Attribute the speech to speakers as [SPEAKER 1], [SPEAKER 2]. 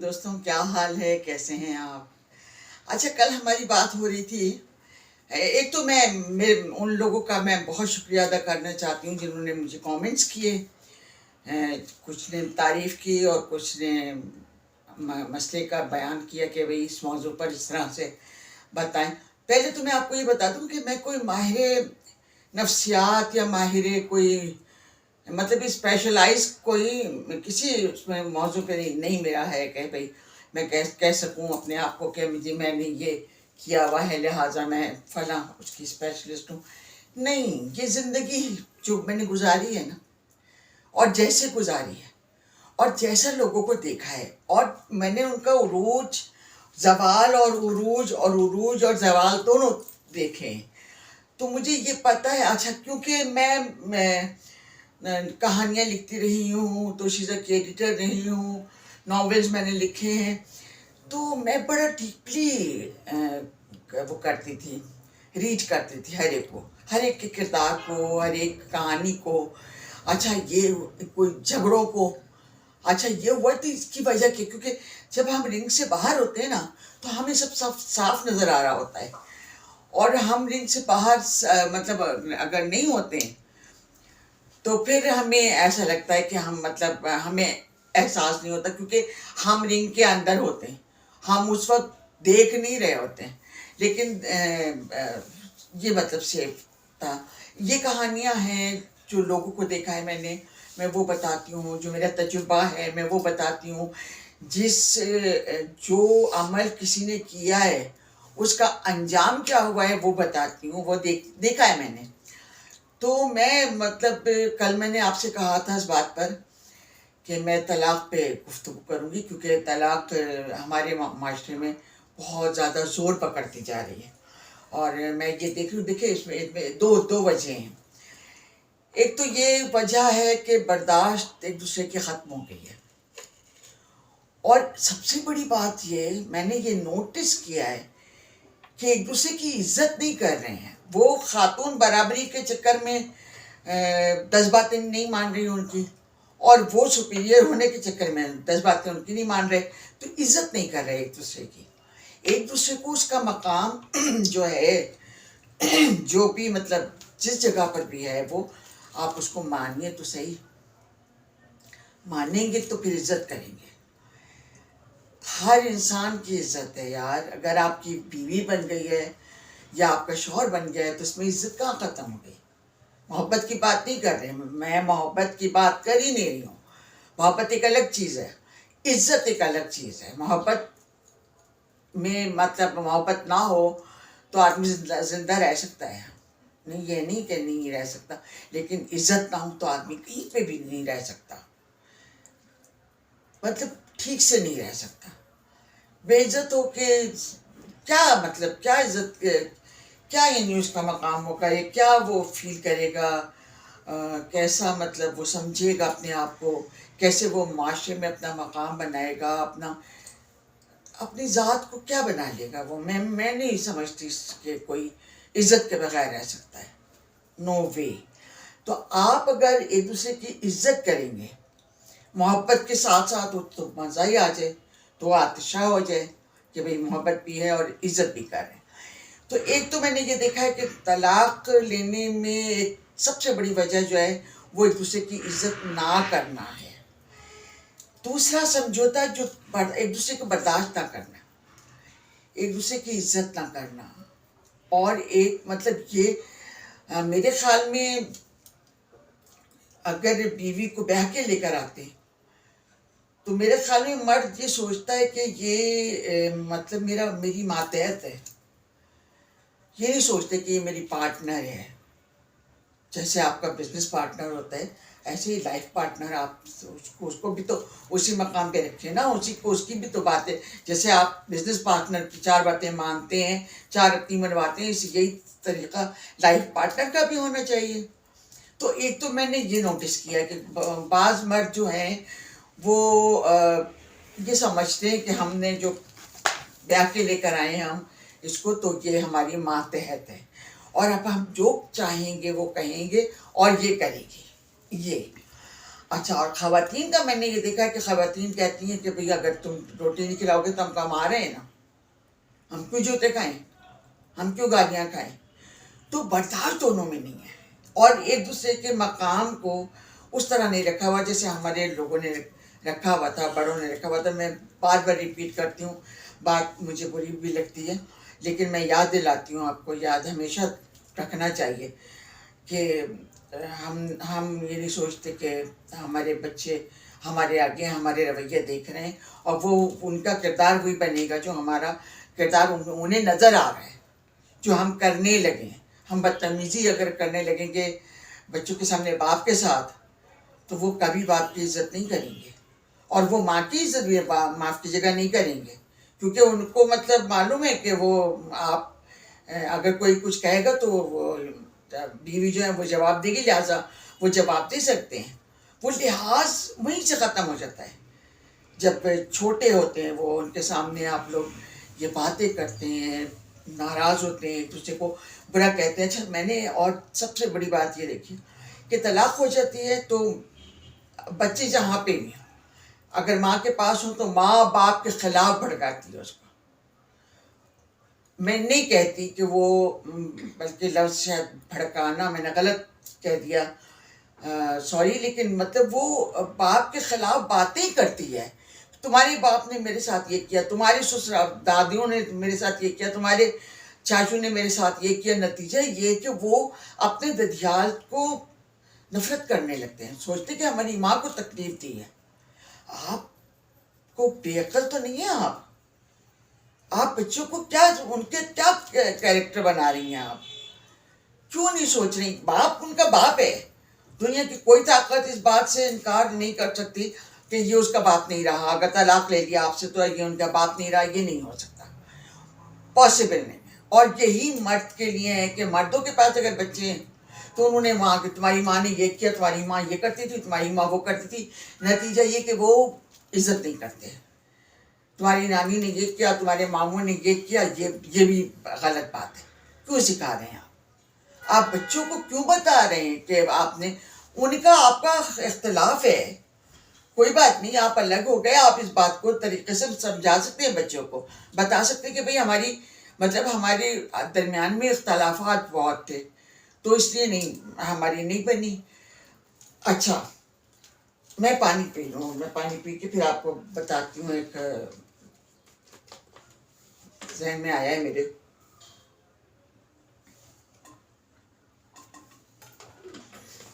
[SPEAKER 1] دوستوں کیا حال ہے، کیسے ہیں آپ؟ اچھا، کل ہماری بات ہو رہی تھی. ایک تو میرے ان لوگوں کا میں بہت شکریہ ادا کرنا چاہتی ہوں جنہوں نے مجھے کامنٹس کیے. کچھ نے تعریف کی اور کچھ نے مسئلے کا بیان کیا کہ بھئی اس موضوع پر اس طرح سے بتائیں. پہلے تو میں آپ کو یہ بتا دوں کہ میں کوئی ماہر نفسیات یا ماہر کوئی مطلب اسپیشلائز کوئی کسی اس میں موضوع پہ نہیں میرا ہے کہ بھئی میں کہہ سکوں اپنے آپ کو کہ میں نے یہ کیا ہوا ہے لہٰذا میں فلاں اس کی اسپیشلسٹ ہوں. نہیں، یہ زندگی جو میں نے گزاری ہے نا، اور جیسے گزاری ہے اور جیسا لوگوں کو دیکھا ہے، اور میں نے ان کا عروج زوال اور عروج اور زوال دونوں دیکھے ہیں، تو مجھے یہ پتہ ہے. اچھا، کیونکہ میں کہانیاں لکھتی رہی ہوں، تو شیزا کی ایڈیٹر رہی ہوں، ناولز میں نے لکھے ہیں، تو میں بڑا ڈیپلی وہ کرتی تھی، ریڈ کرتی تھی ہر ایک کے کردار کو، ہر ایک کہانی کو. اچھا، یہ کوئی جھگڑوں کو، اچھا یہ ہوا تو اس کی وجہ کیا، کیونکہ جب ہم رنگ سے باہر ہوتے ہیں نا تو ہمیں سب صاف نظر آ رہا ہوتا ہے، اور ہم رنگ سے باہر مطلب اگر نہیں ہوتے ہیں تو پھر ہمیں ایسا لگتا ہے کہ ہمیں احساس نہیں ہوتا، کیونکہ ہم رنگ کے اندر ہوتے ہیں، ہم اس وقت دیکھ نہیں رہے ہوتے ہیں. لیکن یہ مطلب سیف تھا. یہ کہانیاں ہیں جو لوگوں کو دیکھا ہے میں وہ بتاتی ہوں، جو میرا تجربہ ہے میں وہ بتاتی ہوں. جو عمل کسی نے کیا ہے اس کا انجام کیا ہوا ہے وہ بتاتی ہوں، وہ دیکھا ہے میں نے. تو میں مطلب کل میں نے آپ سے کہا تھا اس بات پر کہ میں طلاق پہ گفتگو کروں گی، کیونکہ طلاق ہمارے معاشرے میں بہت زیادہ زور پکڑتی جا رہی ہے. اور میں یہ دیکھ رہی ہوں، دیکھیں اس میں دو وجہ ہیں. ایک تو یہ وجہ ہے کہ برداشت ایک دوسرے کی ختم ہو گئی ہے، اور سب سے بڑی بات یہ میں نے یہ نوٹس کیا ہے کہ ایک دوسرے کی عزت نہیں کر رہے ہیں. وہ خاتون برابری کے چکر میں 10 باتیں نہیں مان رہی ان کی، اور وہ سپیریئر ہونے کے چکر میں 10 باتیں ان کی نہیں مان رہے، تو عزت نہیں کر رہے ایک دوسرے کی. ایک دوسرے کو اس کا مقام جو ہے، جو بھی مطلب جس جگہ پر بھی ہے، وہ آپ اس کو مانیے تو صحیح. مانیں گے تو پھر عزت کریں گے. ہر انسان کی عزت ہے یار. اگر آپ کی بیوی بن گئی ہے یا آپ کا شوہر بن گیا ہے تو اس میں عزت کہاں ختم ہو گئی؟ محبت کی بات نہیں کر رہے ہیں، میں محبت کی بات کر ہی نہیں رہی ہوں. محبت ایک الگ چیز ہے، عزت ایک الگ چیز ہے. محبت میں مطلب محبت نہ ہو تو آدمی زندہ رہ سکتا ہے، نہیں یہ نہیں کہ نہیں رہ سکتا، لیکن عزت نہ ہو تو آدمی کہیں پہ بھی نہیں رہ سکتا، مطلب ٹھیک سے نہیں رہ سکتا. بے عزت ہو کے کیا مطلب، کیا عزت، کیا یعنی اس کا مقام ہوگا، یہ کیا وہ فیل کرے گا، کیسا مطلب وہ سمجھے گا اپنے آپ کو، کیسے وہ معاشرے میں اپنا مقام بنائے گا، اپنی ذات کو کیا بنا لے گا وہ. میں نہیں سمجھتی کہ کوئی عزت کے بغیر رہ سکتا ہے، نو وے. تو آپ اگر ایک دوسرے کی عزت کریں گے محبت کے ساتھ ساتھ تو مزہ ہی آ جائے، تو آتشا ہو جائے کہ بھئی محبت بھی ہے اور عزت بھی کر رہے ہیں. تو ایک تو میں نے یہ دیکھا ہے کہ طلاق لینے میں ایک سب سے بڑی وجہ جو ہے وہ ایک دوسرے کی عزت نہ کرنا ہے. دوسرا سمجھوتا جو ایک دوسرے کو برداشت نہ کرنا، ایک دوسرے کی عزت نہ کرنا. اور ایک مطلب یہ میرے خیال میں اگر بیوی کو بہہ کے لے کر آتے تو میرے خیال میں مرد یہ سوچتا ہے کہ یہ مطلب میری ماتحت ہے. یہ نہیں سوچتے کہ یہ میری پارٹنر ہے. جیسے آپ کا بزنس پارٹنر ہوتا ہے ایسے ہی لائف پارٹنر آپ اس کو بھی تو اسی مقام پہ رکھیں نا، اس کی بھی تو باتیں، جیسے آپ بزنس پارٹنر کی 4 باتیں مانتے ہیں، 4 اپنی منواتے ہیں، یہی طریقہ لائف پارٹنر کا بھی ہونا چاہیے. تو ایک تو میں نے یہ نوٹس کیا کہ بعض مرد جو ہیں وہ یہ سمجھتے ہیں کہ ہم نے جو بیاہ کے لے کر آئے ہیں ہم اس کو، تو یہ ہماری ماتحت ہے، اور اب ہم جو چاہیں گے وہ کہیں گے اور یہ کرے گی. یہ اچھا، اور خواتین کا میں نے یہ دیکھا ہے کہ خواتین کہتی ہیں کہ بھئی اگر تم روٹی نہیں کھلاؤ گے تو ہم کما رہے ہیں نا، ہم کیوں جوتے کھائیں، ہم کیوں گالیاں کھائیں. تو برداشت دونوں میں نہیں ہے، اور ایک دوسرے کے مقام کو اس طرح نہیں رکھا ہوا جیسے ہمارے لوگوں نے رکھا ہوا تھا، بڑوں نے رکھا ہوا تھا. میں بار بار ریپیٹ کرتی ہوں، بات مجھے بری بھی لگتی ہے، لیکن میں یاد دلاتی ہوں آپ کو. یاد ہمیشہ رکھنا چاہیے کہ ہم یہ نہیں سوچتے کہ ہمارے بچے ہمارے آگے ہمارے رویے دیکھ رہے ہیں، اور وہ ان کا کردار وہی بنے گا جو ہمارا کردار انہیں نظر آ رہا ہے، جو ہم کرنے لگیں. ہم بدتمیزی اگر کرنے لگیں گے بچوں کے سامنے باپ کے ساتھ، تو وہ کبھی باپ کی عزت نہیں کریں گے، اور وہ ماں کی عزت بھی معاف کی جگہ نہیں کریں گے، کیونکہ ان کو مطلب معلوم ہے کہ وہ آپ اگر کوئی کچھ کہے گا تو وہ بیوی جو ہے وہ جواب دے گی، لہٰذا وہ جواب دے سکتے ہیں. وہ لحاظ وہیں سے ختم ہو جاتا ہے. جب چھوٹے ہوتے ہیں وہ ان کے سامنے آپ لوگ یہ باتیں کرتے ہیں، ناراض ہوتے ہیں، ایک دوسرے کو برا کہتے ہیں. اچھا، میں نے اور سب سے بڑی بات یہ دیکھی کہ طلاق ہو جاتی ہے تو بچے جہاں پہ بھی ہوں، اگر ماں کے پاس ہوں تو ماں باپ کے خلاف بھڑکاتی ہے اس کو. میں نہیں کہتی کہ وہ بلکہ لفظ شاید بھڑکانا میں نے غلط کہہ دیا، سوری، لیکن مطلب وہ باپ کے خلاف باتیں کرتی ہے. تمہارے باپ نے میرے ساتھ یہ کیا، تمہارے سسرال دادیوں نے میرے ساتھ یہ کیا، تمہارے چاچو نے میرے ساتھ یہ کیا. نتیجہ یہ کہ وہ اپنے ددیال کو نفرت کرنے لگتے ہیں، سوچتے کہ ہماری ماں کو تکلیف دی ہے. آپ کو بے عقل تو نہیں ہے آپ بچوں کو کیا ان کے کیا کیریکٹر بنا رہی ہیں؟ آپ کیوں نہیں سوچ رہی؟ باپ ان کا باپ ہے، دنیا کی کوئی طاقت اس بات سے انکار نہیں کر سکتی کہ یہ اس کا باپ نہیں رہا. اگر طلاق لے لیا آپ سے تو یہ ان کا باپ نہیں رہا، یہ نہیں ہو سکتا، پاسبل نہیں ہے. اور یہی مرد کے لیے ہے کہ مردوں کے پاس اگر بچے ہیں تو انہوں نے ماں کہ تمہاری ماں نے یہ کیا، تمہاری ماں یہ کرتی تھی، تمہاری ماں وہ کرتی تھی. نتیجہ یہ کہ وہ عزت نہیں کرتے. تمہاری نانی نے یہ کیا، تمہارے ماموں نے یہ کیا، یہ بھی غلط بات ہے. کیوں سکھا رہے ہیں آپ بچوں کو؟ کیوں بتا رہے ہیں کہ آپ نے ان کا آپ کا اختلاف ہے، کوئی بات نہیں، آپ الگ ہو گئے، آپ اس بات کو طریقے سے سمجھا سکتے ہیں، بچوں کو بتا سکتے ہیں کہ بھئی ہماری مطلب ہمارے درمیان میں اختلافات بہت تھے تو اس لیے نہیں ہماری نہیں بنی. اچھا، میں پانی پی لوں، میں پانی پی کے پھر آپ کو بتاتی ہوں. ایک ذہن میں آیا ہے میرے.